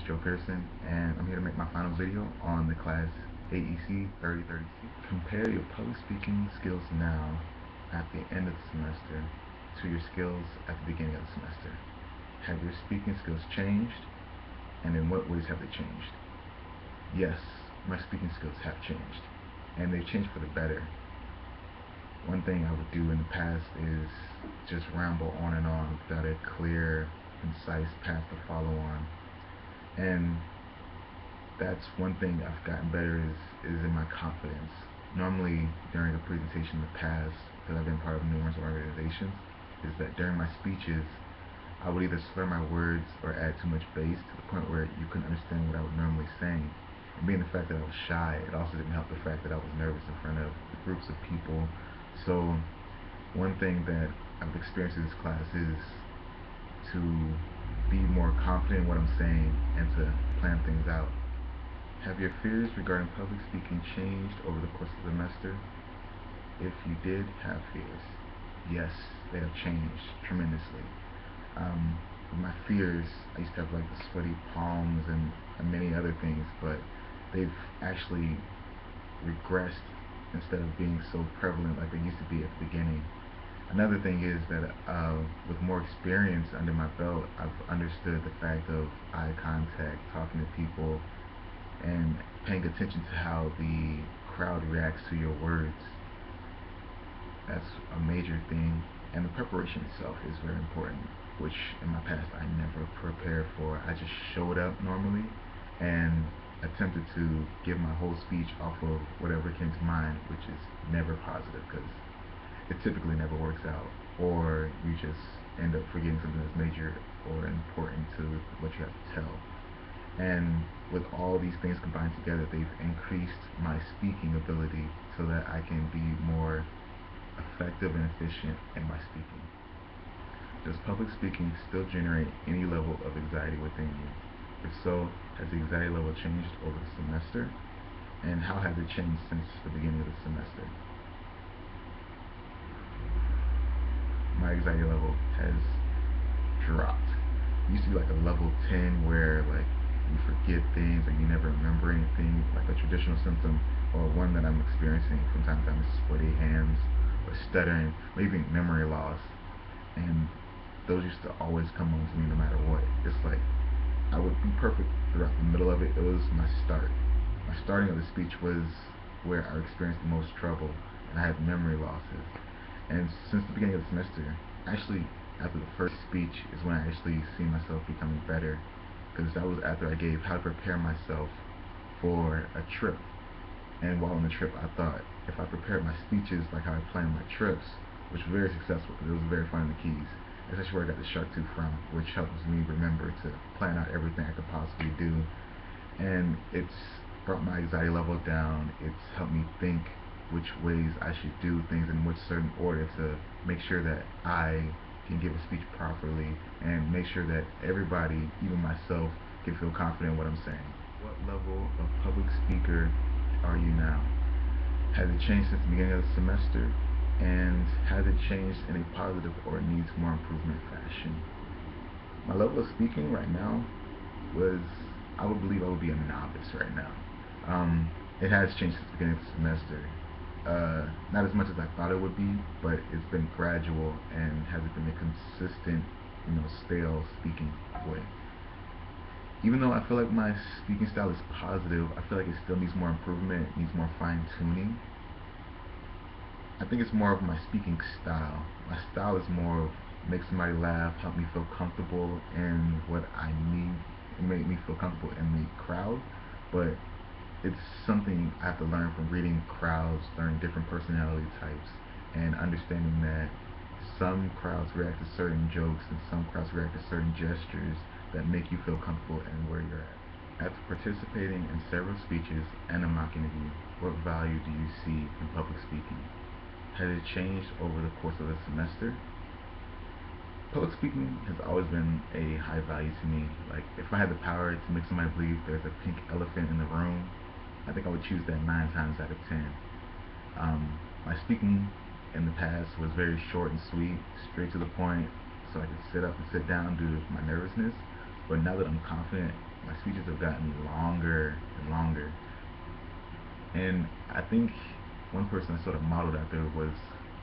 Joe Pearson, and I'm here to make my final video on the class AEC 3030C. Compare your public speaking skills now at the end of the semester to your skills at the beginning of the semester. Have your speaking skills changed, and in what ways have they changed? Yes, my speaking skills have changed, and they've changed for the better. One thing I would do in the past is just ramble on and on without a clear, concise path to follow on. And that's one thing I've gotten better is in my confidence. Normally during a presentation in the past, because I've been part of numerous organizations, is that during my speeches I would either slur my words or add too much bass to the point where you couldn't understand what I would normally say. And being the fact that I was shy, it also didn't help the fact that I was nervous in front of groups of people. So one thing that I've experienced in this class is to be more confident in what I'm saying and to plan things out. Have your fears regarding public speaking changed over the course of the semester? If you did have fears, yes, they have changed tremendously. My fears, I used to have like the sweaty palms and many other things, but they've actually regressed instead of being so prevalent like they used to be at the beginning. Another thing is that with more experience under my belt, I've understood the fact of eye contact, talking to people, and paying attention to how the crowd reacts to your words. That's a major thing, and the preparation itself is very important, which in my past I never prepared for. I just showed up normally and attempted to give my whole speech off of whatever came to mind, which is never positive because it typically never works out, or you just end up forgetting something that's major or important to what you have to tell. And with all these things combined together, they've increased my speaking ability so that I can be more effective and efficient in my speaking. Does public speaking still generate any level of anxiety within you? If so, has the anxiety level changed over the semester? And how has it changed since the beginning of the semester? My anxiety level has dropped. It used to be like a level 10 where like you forget things or you never remember anything, like a traditional symptom, or one that I'm experiencing from time to time is sweaty hands or stuttering, or even memory loss. And those used to always come on to me no matter what. It's like I would be perfect throughout the middle of it. It was my start. My starting of the speech was where I experienced the most trouble, and I had memory losses. And since the beginning of the semester, actually after the first speech is when I actually see myself becoming better, because that was after I gave how to prepare myself for a trip. And while on the trip, I thought if I prepared my speeches like how I planned my trips, which was very successful because it was very fun in the Keys. That's actually where I got the shark tooth from, which helps me remember to plan out everything I could possibly do. And it's brought my anxiety level down. It's helped me think which ways I should do things in which certain order to make sure that I can give a speech properly and make sure that everybody, even myself, can feel confident in what I'm saying. What level of public speaker are you now? Has it changed since the beginning of the semester? And has it changed in a positive or needs more improvement fashion? My level of speaking right now was, I would believe I would be a novice right now. It has changed since the beginning of the semester. Not as much as I thought it would be, but it's been gradual and hasn't been a consistent, stale speaking way. Even though I feel like my speaking style is positive, I feel like it still needs more improvement, it needs more fine-tuning. I think it's more of my speaking style. My style is more of make somebody laugh, help me feel comfortable in what I need, make me feel comfortable in the crowd, but it's something I have to learn from reading crowds, learning different personality types, and understanding that some crowds react to certain jokes and some crowds react to certain gestures that make you feel comfortable in where you're at. After participating in several speeches and a mock interview, what value do you see in public speaking? Has it changed over the course of the semester? Public speaking has always been a high value to me. Like, if I had the power to make somebody believe there's a pink elephant in the room, I think I would choose that 9 times out of 10. My speaking in the past was very short and sweet, straight to the point, so I could sit up and sit down due to my nervousness. But now that I'm confident my speeches have gotten longer and longer. And I think one person I sort of modeled after was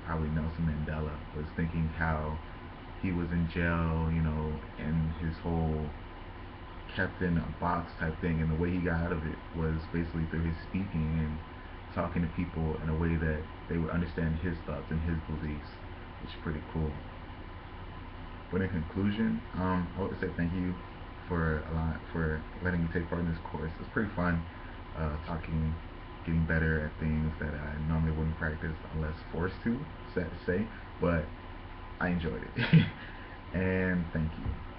probably Nelson Mandela, was thinking how he was in jail, and his whole kept in a box type thing, and the way he got out of it was basically through his speaking and talking to people in a way that they would understand his thoughts and his beliefs, which is pretty cool. But in conclusion, I would say thank you for letting me take part in this course. It's pretty fun, talking, getting better at things that I normally wouldn't practice unless forced to. Sad to say, but I enjoyed it. And thank you.